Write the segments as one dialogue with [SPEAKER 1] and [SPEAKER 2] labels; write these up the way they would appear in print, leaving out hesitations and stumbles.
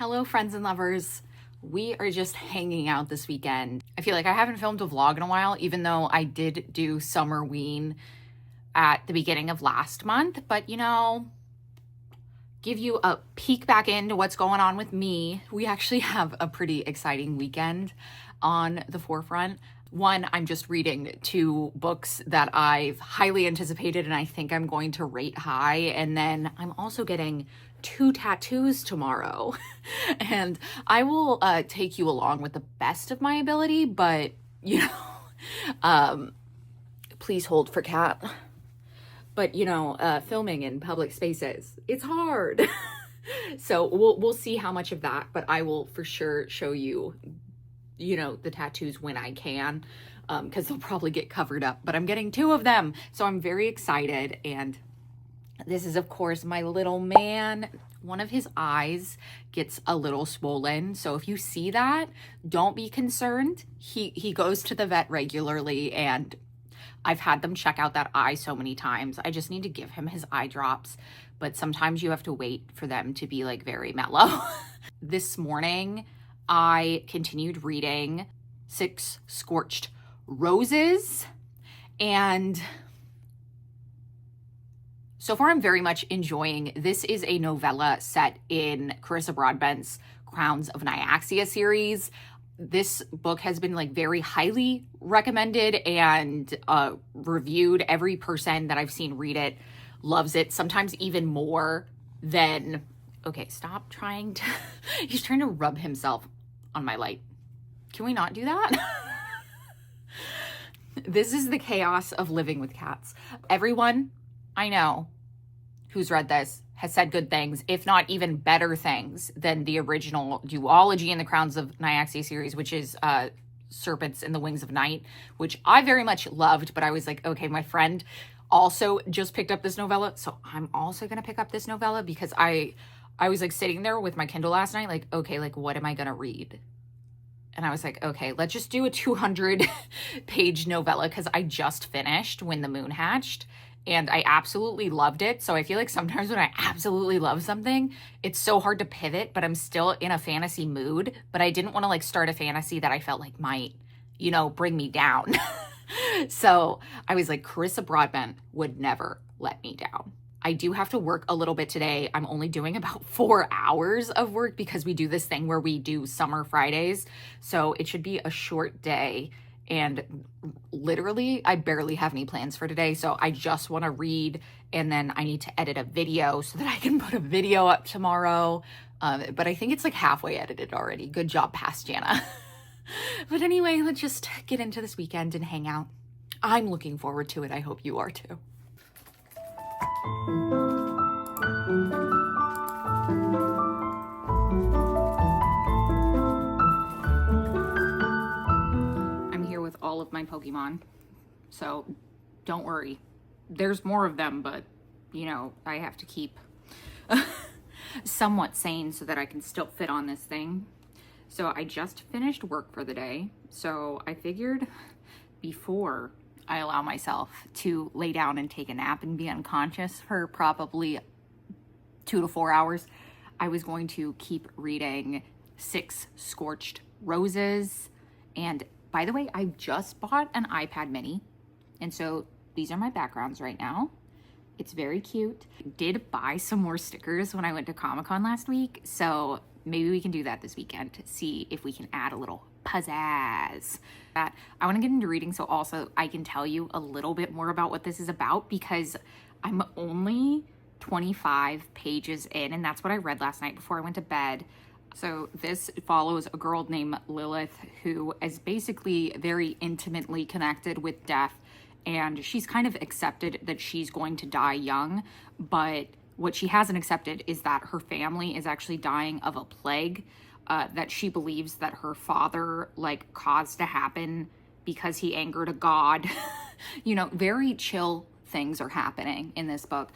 [SPEAKER 1] Hello, friends and lovers. We are just hanging out this weekend. I feel like I haven't filmed a vlog in a while, even though I did do Summerween at the beginning of last month. But give you a peek back into what's going on with me. We actually have a pretty exciting weekend on the forefront. One, I'm just reading 2 books that I've highly anticipated and I think I'm going to rate high. And then I'm also getting 2 tattoos tomorrow. And I will take you along with the best of my ability, but please hold for Kat. But filming in public spaces, it's hard. So we'll see how much of that, but I will for sure show you the tattoos when I can, because they'll probably get covered up, but I'm getting 2 of them. So I'm very excited. And this is, of course, my little man. One of his eyes gets a little swollen. So if you see that, don't be concerned. He goes to the vet regularly, and I've had them check out that eye so many times. I just need to give him his eye drops, but sometimes you have to wait for them to be like very mellow. This morning, I continued reading 6 Scorched Roses, and so far I'm very much enjoying. This is a novella set in Carissa Broadbent's Crowns of Nyaxia series. This book has been very highly recommended and reviewed. Every person that I've seen read it loves it, sometimes even more than... Okay, stop trying to... He's trying to rub himself on my light. Can we not do that? This is the chaos of living with cats. Everyone I know who's read this has said good things, if not even better things than the original duology in the Crowns of Nyaxia series, which is Serpents and the Wings of Night, which I very much loved, but I was like, okay, my friend also just picked up this novella, so I'm also gonna pick up this novella, because I was sitting there with my Kindle last night, okay, what am I gonna read? And I was like, okay, let's just do a 200-page novella, because I just finished When the Moon Hatched, and I absolutely loved it. So I feel like sometimes when I absolutely love something, it's so hard to pivot, but I'm still in a fantasy mood. But I didn't want to start a fantasy that I felt like might, bring me down. So I was like, Carissa Broadbent would never let me down. I do have to work a little bit today. I'm only doing about 4 hours of work because we do this thing where we do summer Fridays. So it should be a short day. And literally, I barely have any plans for today. So I just want to read, and then I need to edit a video so that I can put a video up tomorrow. But I think it's halfway edited already. Good job, Past Jana. But anyway, let's just get into this weekend and hang out. I'm looking forward to it. I hope you are too. All of my Pokemon, so don't worry, there's more of them, but I have to keep somewhat sane so that I can still fit on this thing. So I just finished work for the day, so I figured before I allow myself to lay down and take a nap and be unconscious for probably 2 to 4 hours, I was going to keep reading 6 Scorched Roses. And by the way, I just bought an iPad mini, and so these are my backgrounds right now. It's very cute. I did buy some more stickers when I went to Comic-Con last week, so maybe we can do that this weekend to see if we can add a little pizzazz. I want to get into reading, so also I can tell you a little bit more about what this is about, because I'm only 25 pages in, and that's what I read last night before I went to bed. So this follows a girl named Lilith, who is basically very intimately connected with death, and she's kind of accepted that she's going to die young, but what she hasn't accepted is that her family is actually dying of a plague that she believes that her father caused to happen because he angered a god. Very chill things are happening in this book.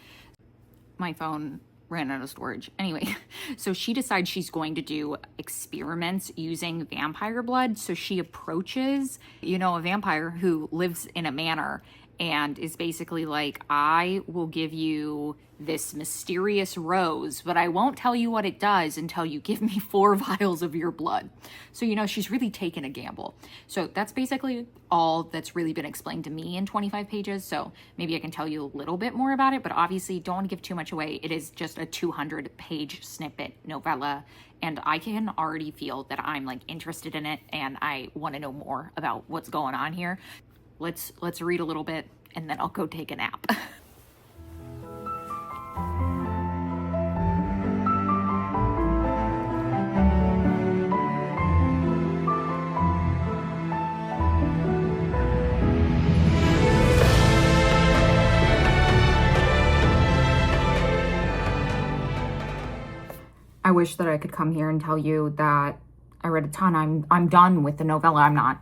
[SPEAKER 1] My phone ran out of storage. Anyway, so she decides she's going to do experiments using vampire blood. So she approaches, a vampire who lives in a manor, and is basically like, I will give you this mysterious rose, but I won't tell you what it does until you give me 4 vials of your blood. So, you know, she's really taken a gamble. So that's basically all that's really been explained to me in 25 pages. So maybe I can tell you a little bit more about it, but obviously don't want to give too much away. It is just a 200-page snippet novella, and I can already feel that I'm like interested in it and I want to know more about what's going on here. Let's read a little bit and then I'll go take a nap. I wish that I could come here and tell you that I read a ton. I'm done with the novella. I'm not.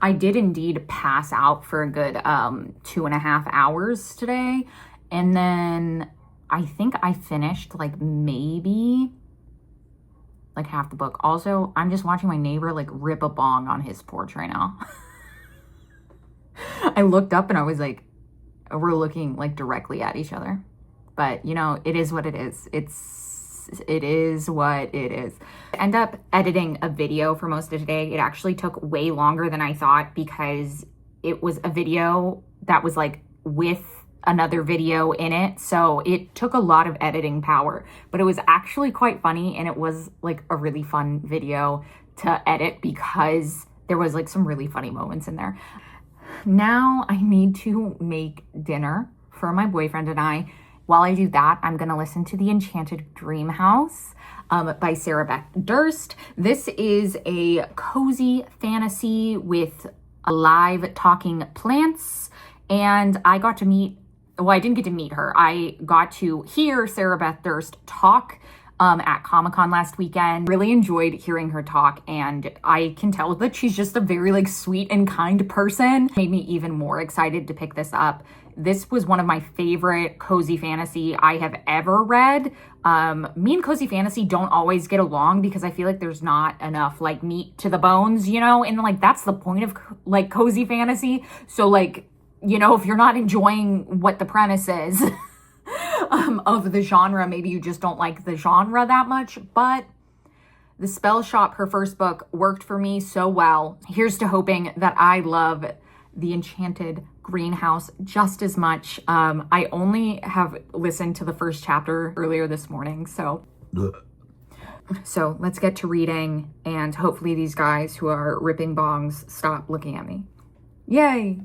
[SPEAKER 1] I did indeed pass out for a good 2.5 hours today. And then I think I finished like maybe like half the book. Also, I'm just watching my neighbor like rip a bong on his porch right now. I looked up and I was like, we're looking like directly at each other. But you know, it is what it is. It is what it is. I end up editing a video for most of today. It actually took way longer than I thought because it was a video that was like with another video in it. So it took a lot of editing power, but it was actually quite funny. And it was like a really fun video to edit because there was like some really funny moments in there. Now I need to make dinner for my boyfriend and I. While I do that, I'm going to listen to The Enchanted Dream House by Sarah Beth Durst. This is a cozy fantasy with live talking plants. And I got to meet, well, I didn't get to meet her. I got to hear Sarah Beth Durst talk at Comic-Con last weekend. Really enjoyed hearing her talk, and I can tell that she's just a very like sweet and kind person. Made me even more excited to pick this up. This was one of my favorite cozy fantasy I have ever read. Me and cozy fantasy don't always get along because I feel like there's not enough like meat to the bones, you know, and like that's the point of like cozy fantasy. So like, you know, if you're not enjoying what the premise is of the genre, maybe you just don't like the genre that much. But The Spell Shop, her first book, worked for me so well. Here's to hoping that I love The Enchanted Greenhouse just as much. I only have listened to the first chapter earlier this morning, so let's get to reading, and hopefully these guys who are ripping bongs stop looking at me. Yay!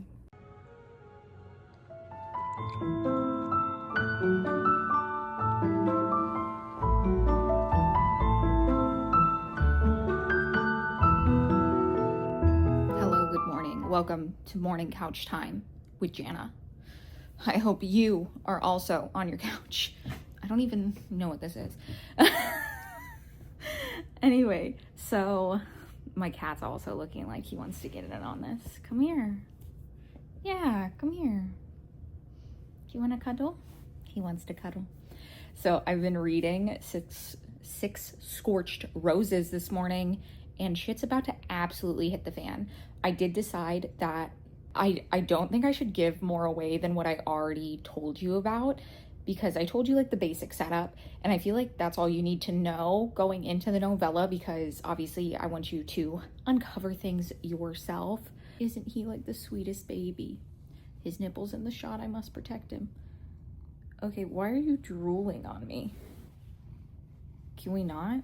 [SPEAKER 1] Welcome to Morning Couch Time with Jana. I hope you are also on your couch. I don't even know what this is. Anyway, so my cat's also looking like he wants to get in on this. Come here. Yeah, come here. Do you want to cuddle? He wants to cuddle. So I've been reading Six Scorched Roses this morning, and shit's about to absolutely hit the fan. I did decide that I don't think I should give more away than what I already told you about, because I told you like the basic setup, and I feel like that's all you need to know going into the novella, because obviously I want you to uncover things yourself. Isn't he like the sweetest baby? His nipples in the shot, I must protect him. Okay, why are you drooling on me? Can we not?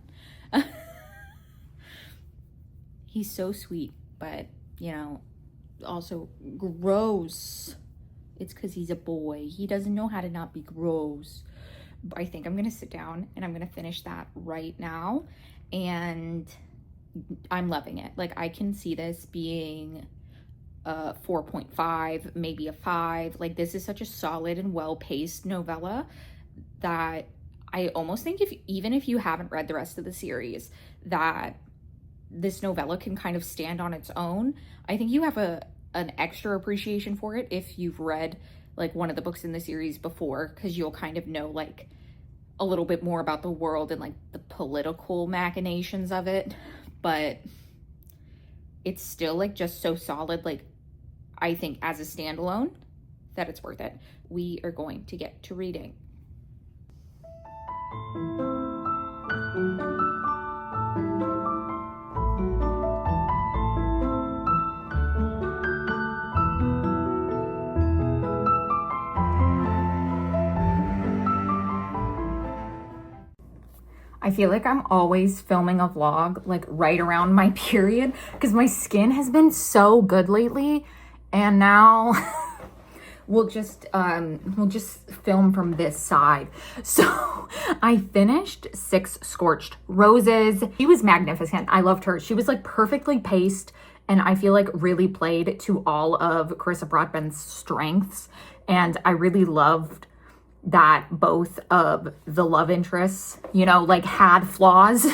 [SPEAKER 1] He's so sweet, but, you know, also gross. It's because he's a boy. He doesn't know how to not be gross. But I think I'm going to sit down and I'm going to finish that right now. And I'm loving it. Like, I can see this being a 4.5, maybe a 5. Like, this is such a solid and well-paced novella that I almost think even if you haven't read the rest of the series, that this novella can kind of stand on its own. I think you have an extra appreciation for it if you've read like one of the books in the series before, because you'll kind of know like a little bit more about the world and like the political machinations of it. But it's still like just so solid. Like, I think as a standalone that it's worth it. We are going to get to reading. I feel like I'm always filming a vlog like right around my period because my skin has been so good lately, and now we'll just film from this side. So I finished 6 Scorched Roses. She was magnificent. I loved her. She was like perfectly paced, and I feel like really played to all of Carissa Broadbent's strengths. And I really loved that both of the love interests, you know, like had flaws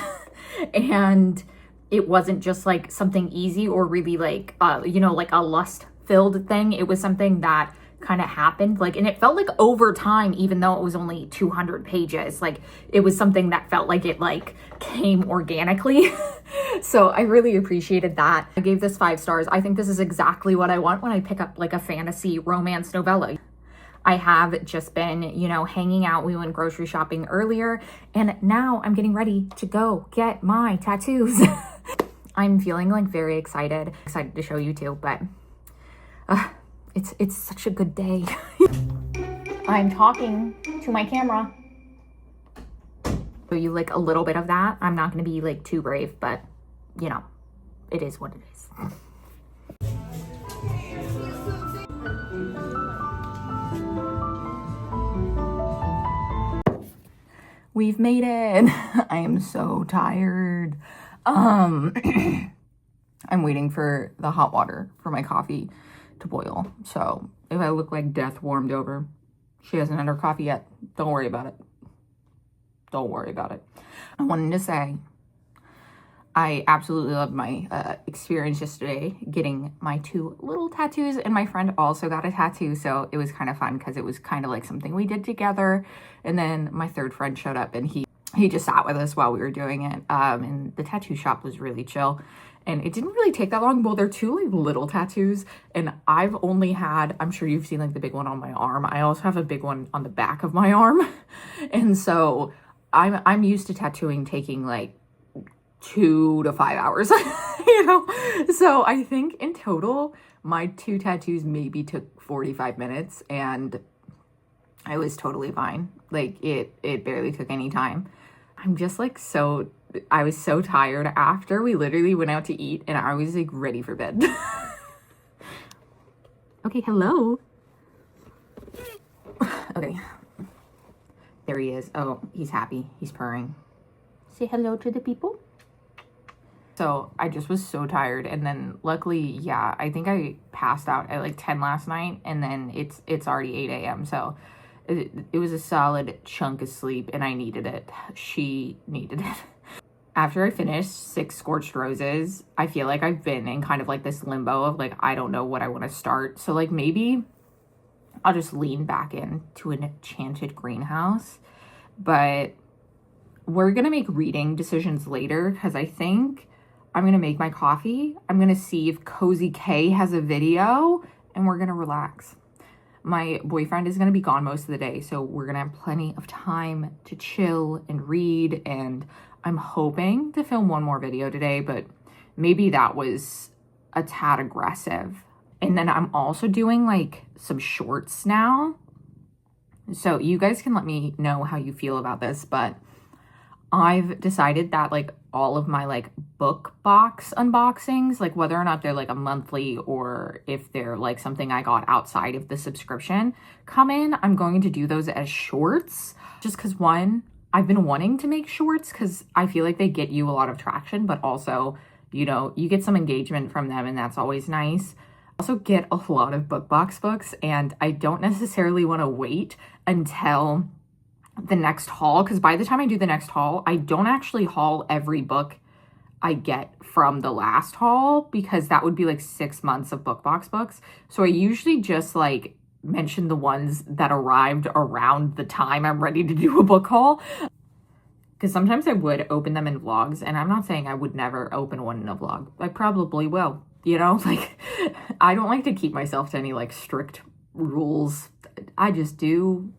[SPEAKER 1] and it wasn't just like something easy or really like, you know, like a lust filled thing. It was something that kind of happened, like, and it felt like over time, even though it was only 200 pages, like it was something that felt like it like came organically. So I really appreciated that. I gave this 5 stars. I think this is exactly what I want when I pick up like a fantasy romance novella. I have just been, you know, hanging out. We went grocery shopping earlier, and now I'm getting ready to go get my tattoos. I'm feeling like very excited to show you too, but it's such a good day. I'm talking to my camera. So you like a little bit of that. I'm not going to be like too brave, but you know, it is what it is. We've made it. I am so tired. I'm waiting for the hot water for my coffee to boil. So if I look like death warmed over, she hasn't had her coffee yet. Don't worry about it. Don't worry about it. I wanted to say I absolutely loved my experience yesterday getting my 2 little tattoos, and my friend also got a tattoo, so it was kind of fun because it was kind of like something we did together. And then my 3rd friend showed up, and he just sat with us while we were doing it, and the tattoo shop was really chill, and it didn't really take that long. Well, they're 2 like little tattoos, and I've only had, I'm sure you've seen like the big one on my arm. I also have a big one on the back of my arm, and so I'm used to tattooing taking like 2 to 5 hours, you know? So I think in total, my 2 tattoos maybe took 45 minutes, and I was totally fine. Like it barely took any time. I'm just like I was so tired after. We literally went out to eat, and I was like ready for bed. Okay, hello. Okay. There he is. Oh, he's happy. He's purring. Say hello to the people. So I just was so tired, and then luckily, yeah, I think I passed out at like 10 last night, and then it's already 8 a.m. So it was a solid chunk of sleep, and I needed it. She needed it. After I finished 6 Scorched Roses, I feel like I've been in kind of like this limbo of like, I don't know what I want to start. So like maybe I'll just lean back into an Enchanted Greenhouse, but we're going to make reading decisions later because I think I'm going to make my coffee. I'm going to see if Cozy K has a video, and we're going to relax. My boyfriend is going to be gone most of the day, so we're going to have plenty of time to chill and read, and I'm hoping to film 1 more video today, but maybe that was a tad aggressive. And then I'm also doing like some shorts now. So you guys can let me know how you feel about this, but I've decided that like all of my like book box unboxings, like whether or not they're like a monthly or if they're like something I got outside of the subscription come in, I'm going to do those as shorts, just because one, I've been wanting to make shorts because I feel like they get you a lot of traction, but also, you know, you get some engagement from them, and that's always nice. I also get a lot of book box books, and I don't necessarily want to wait until the next haul, because by the time I do the next haul, I don't actually haul every book I get from the last haul, because that would be like 6 months of book box books. So I usually just like mention the ones that arrived around the time I'm ready to do a book haul, because sometimes I would open them in vlogs, and I'm not saying I would never open one in a vlog. I probably will.
[SPEAKER 2] you know, like I don't like to keep myself to any like strict rules. I just do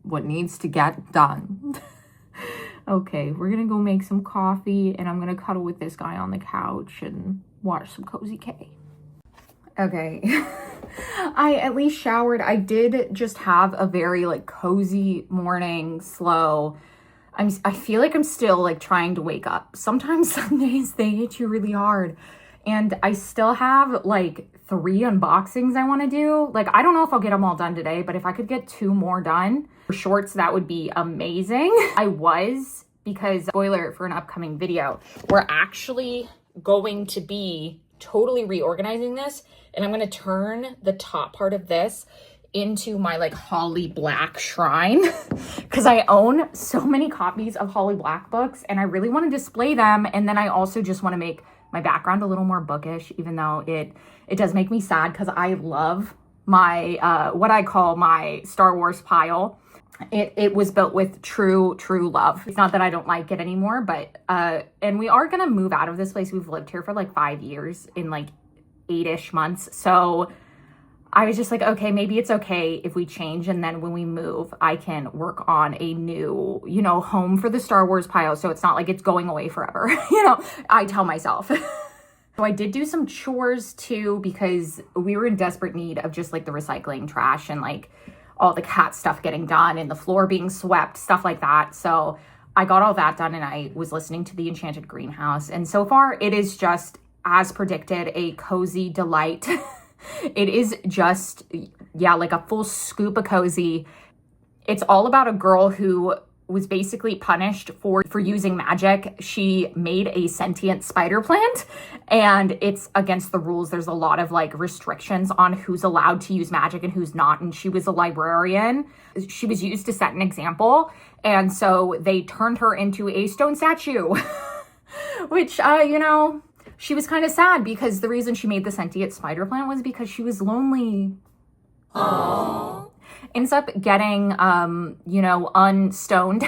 [SPEAKER 2] what needs to get done. Okay, we're gonna go make some coffee and I'm gonna cuddle with this guy on the couch and watch some Cozy K. Okay, I at least showered. I did just have a very like cozy morning, slow. I feel like I'm still like trying to wake up. Sometimes some days they hit you really hard. And I still have like 3 unboxings I want to do. Like, I don't know if I'll get them all done today, but if I could get 2 more done for shorts, that would be amazing. Because spoiler for an upcoming video, we're actually going to be totally reorganizing this. And I'm going to turn the top part of this into my like Holly Black shrine because I own so many copies of Holly Black books and I really want to display them. And then I also just want to make my background a little more bookish, even though it does make me sad because I love my what I call my Star Wars pile. It was built with true love. It's not that I don't like it anymore, but and we are gonna move out of this place. We've lived here for like 5 years in like 8-ish months. So I was just like, okay, maybe it's okay if we change. And then when we move, I can work on a new, you know, home for the Star Wars pile. So it's not like it's going away forever. You know, I tell myself. So I did do some chores too, because we were in desperate need of just like the recycling trash and like all the cat stuff getting done and the floor being swept, stuff like that. So I got all that done and I was listening to The Enchanted Greenhouse. And so far it is just, as predicted, a cozy delight. It is just, yeah, like a full scoop of cozy. It's all about a girl who was basically punished for using magic. She made a sentient spider plant and it's against the rules. There's a lot of like restrictions on who's allowed to use magic and who's not. And she was a librarian. She was used to set an example. And so they turned her into a stone statue, which, you know, she was kind of sad because the reason she made the sentient spider plant was because she was lonely. Aww. Ends up getting, you know, unstoned,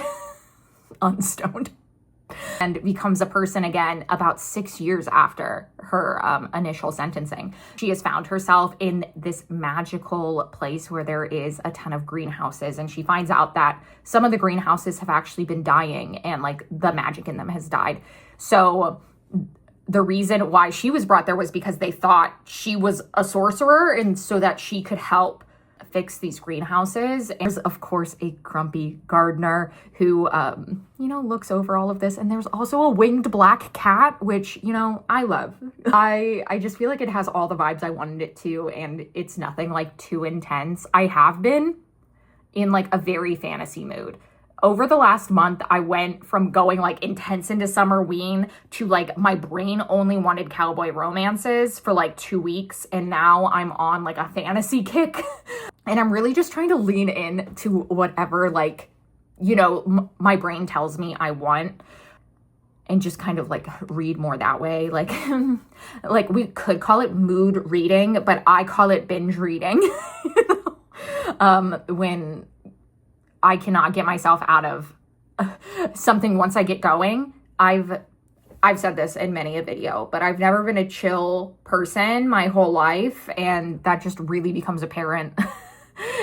[SPEAKER 2] and becomes a person again about 6 years after her initial sentencing. She has found herself in this magical place where there is a ton of greenhouses, and she finds out that some of the greenhouses have actually been dying and like the magic in them has died. So the reason why she was brought there was because they thought she was a sorcerer and so that she could help fix these greenhouses. And there's of course a grumpy gardener who you know, looks over all of this, and there's also a winged black cat, which, you know, I love. I just feel like it has all the vibes I wanted it to, and it's nothing like too intense. I have been in like a very fantasy mood. Over the last month, I went from going like intense into Summerween to like my brain only wanted cowboy romances for like 2 weeks. And now I'm on like a fantasy kick. And I'm really just trying to lean in to whatever, like, you know, my brain tells me I want, and just kind of like read more that way. Like, like we could call it mood reading, but I call it binge reading. You know? When I cannot get myself out of something once I get going. I've said this in many a video, but I've never been a chill person my whole life, and that just really becomes apparent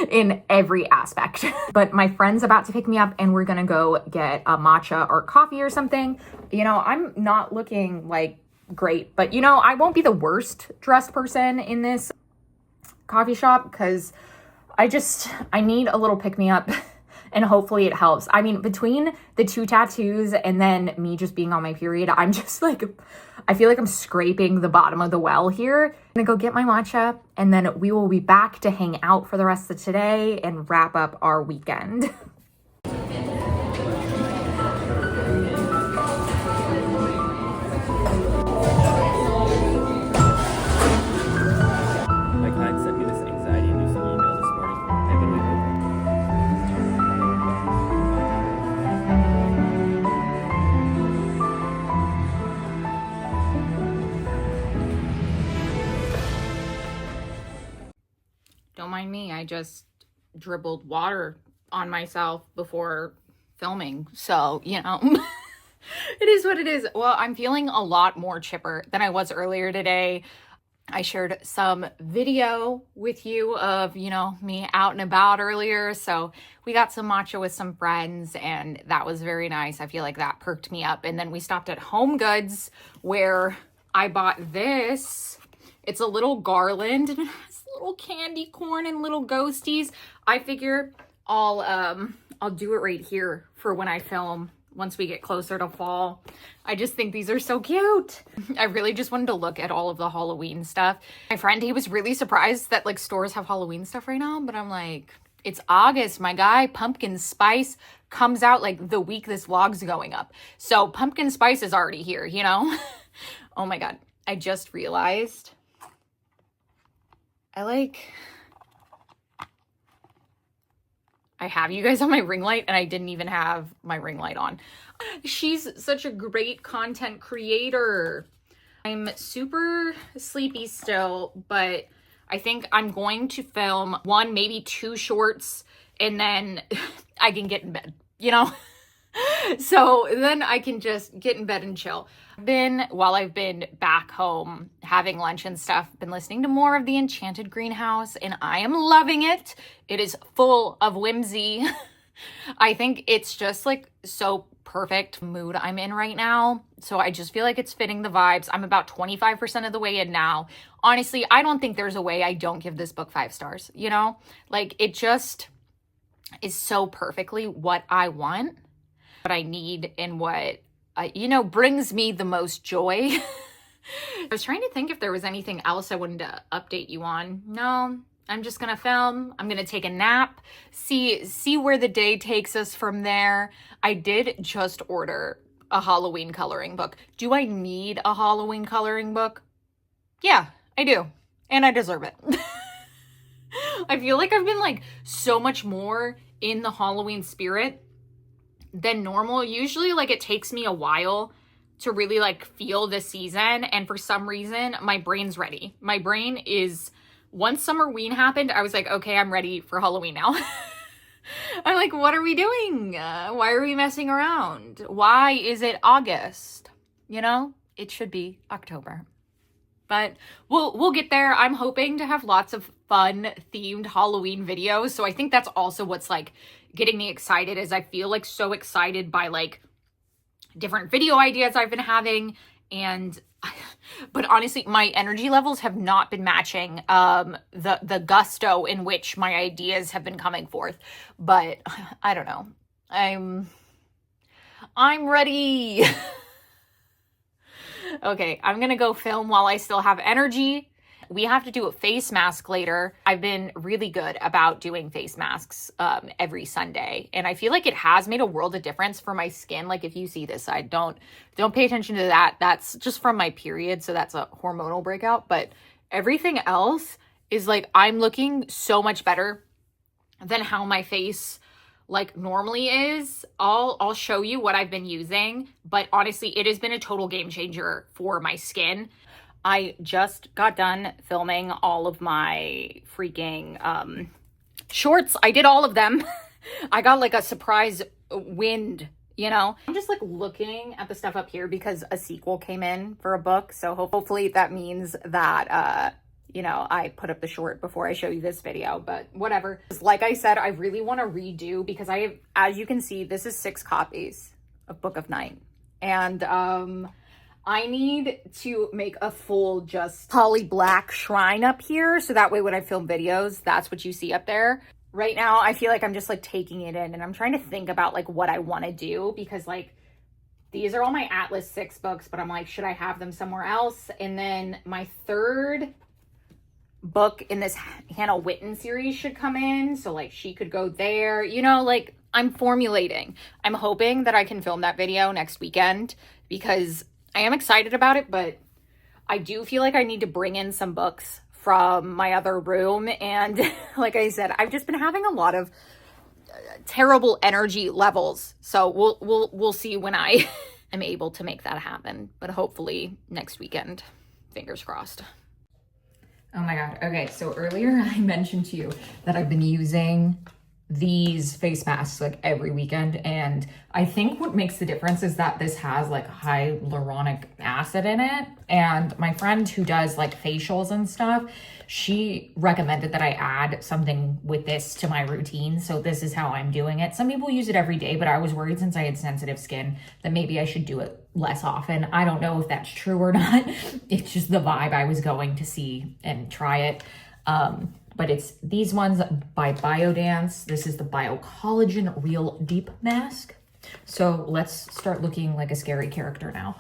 [SPEAKER 2] in every aspect. But my friend's about to pick me up and we're gonna go get a matcha or coffee or something. You know, I'm not looking like great, but you know, I won't be the worst dressed person in this coffee shop because I need a little pick-me-up. And hopefully it helps. I mean, between the 2 tattoos and then me just being on my period, I'm just like, I feel like I'm scraping the bottom of the well here. I'm gonna go get my matcha, and then we will be back to hang out for the rest of today and wrap up our weekend.
[SPEAKER 3] My client sent me this anxiety-inducing email this morning. I literally heard
[SPEAKER 1] Don't mind me. I just dribbled water on myself before filming. So, you know, it is what it is. Well, I'm feeling a lot more chipper than I was earlier today. I shared some video with you of, you know, me out and about earlier. So we got some matcha with some friends and that was very nice. I feel like that perked me up. And then we stopped at Home Goods where I bought this. It's a little garland and it has little candy corn and little ghosties. I figure I'll do it right here for when I film once we get closer to fall. I just think these are so cute. I really just wanted to look at all of the Halloween stuff. My friend, he was really surprised that like stores have Halloween stuff right now, but I'm like, it's August, my guy. Pumpkin spice comes out like the week this vlog's going up. So pumpkin spice is already here, you know? Oh my God. I just realized I have you guys on my ring light and I didn't even have my ring light on. She's such a great content creator. I'm super sleepy still, but I think I'm going to film 1, maybe 2 shorts and then I can get in bed, you know? So then I can just get in bed and chill. While I've been back home having lunch and stuff, been listening to more of the Enchanted Greenhouse and I am loving it. It is full of whimsy. I think it's just like so perfect mood I'm in right now. So I just feel like it's fitting the vibes. I'm about 25% of the way in now. Honestly, I don't think there's a way I don't give this book 5 stars, you know? Like it just is so perfectly what I want, what I need, and what you know, brings me the most joy. I was trying to think if there was anything else I wanted to update you on. No, I'm just gonna film. I'm gonna take a nap, see where the day takes us from there. I did just order a Halloween coloring book. Do I need a Halloween coloring book? Yeah, I do. And I deserve it. I feel like I've been like so much more in the Halloween spirit than normal. Usually like it takes me a while to really like feel the season, and for some reason my brain's ready. My brain is, once Summerween happened, I was like, okay, I'm ready for Halloween now. I'm like, what are we doing? Why are we messing around? Why is it August? You know, it should be October. But we'll get there. I'm hoping to have lots of fun themed Halloween videos. So I think that's also what's like getting me excited, is I feel like so excited by like different video ideas I've been having. But honestly, my energy levels have not been matching the gusto in which my ideas have been coming forth. But I don't know. I'm ready. Okay, I'm gonna go film while I still have energy. We have to do a face mask later. I've been really good about doing face masks every Sunday, and I feel like it has made a world of difference for my skin. Like if you see this side, don't pay attention to that. That's just from my period, so that's a hormonal breakout. But everything else is like, I'm looking so much better than how my face like normally is. I'll show you what I've been using, but honestly, it has been a total game changer for my skin. I just got done filming all of my freaking shorts. I did all of them. I got like a surprise wind, you know? I'm just like looking at the stuff up here because a sequel came in for a book. So hopefully that means that, you know, I put up the short before I show you this video, but whatever. Like I said, I really want to redo, because I have, as you can see, this is 6 copies of Book of Night. And I need to make a full just poly black shrine up here. So that way when I film videos, that's what you see up there. Right now, I feel like I'm just like taking it in, and I'm trying to think about like what I want to do, because like these are all my Atlas 6 books, but I'm like, should I have them somewhere else? And then my 3rd book in this Hannah Witten series should come in, so like she could go there, you know, like I'm formulating. I'm hoping that I can film that video next weekend, because I am excited about it, but I do feel like I need to bring in some books from my other room. And like I said, I've just been having a lot of terrible energy levels, so we'll see when I am able to make that happen, but hopefully next weekend, fingers crossed. Oh my God. Okay, so earlier I mentioned to you that I've been using
[SPEAKER 4] these face masks like every weekend, and I think what makes the difference is that this has like hyaluronic acid in it. And my friend who does like facials and stuff, she recommended that I add something with this to my routine, so this is how I'm doing it. Some people use it every day, but I was worried since I had sensitive skin that maybe I should do it less often. I don't know if that's true or not. It's just the vibe I was going to see and try it. But it's these ones by Biodance. This is the BioCollagen Real Deep Mask. So let's start looking like a scary character now.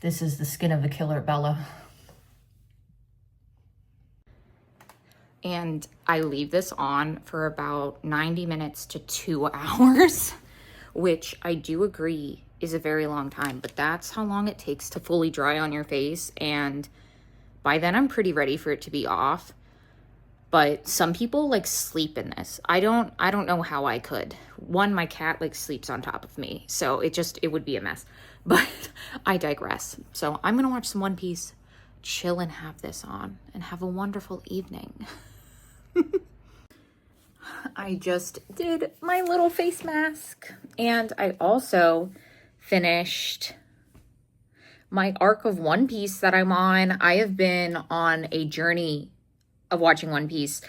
[SPEAKER 4] This is the skin of the killer, Bella.
[SPEAKER 1] And I leave this on for about 90 minutes to 2 hours, which I do agree is a very long time, but that's how long it takes to fully dry on your face. And by then I'm pretty ready for it to be off. But some people like sleep in this. I don't know how I could. One, my cat like sleeps on top of me, so it would be a mess. But I digress. So I'm gonna watch some One Piece, chill and have this on, and have a wonderful evening. I just did my little face mask, and I also finished my arc of One Piece that I'm on. I have been on a journey of watching One Piece.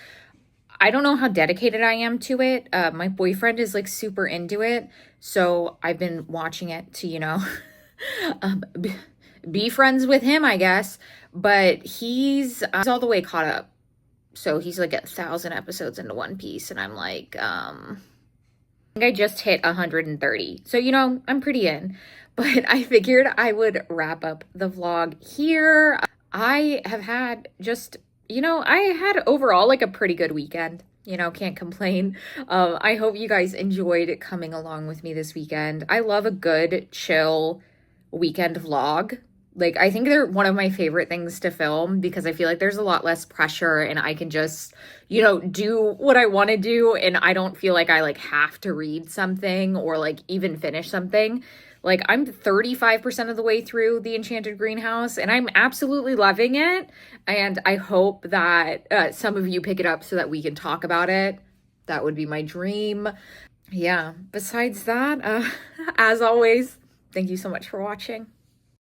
[SPEAKER 1] I don't know how dedicated I am to it. My boyfriend is like super into it, so I've been watching it to, be friends with him, I guess. But he's all the way caught up, so he's like 1,000 episodes into One Piece, and I'm like, I think I just hit 130, so I'm pretty in. But I figured I would wrap up the vlog here. I have had just I had overall like a pretty good weekend. Can't complain. I hope you guys enjoyed coming along with me this weekend. I love a good, chill weekend vlog. Like, I think they're one of my favorite things to film because I feel like there's a lot less pressure and I can just, do what I want to do, and I don't feel like I like have to read something or like even finish something. Like, I'm 35% of the way through The Enchanted Greenhouse, and I'm absolutely loving it. And I hope that some of you pick it up so that we can talk about it. That would be my dream. Yeah, besides that, as always, thank you so much for watching.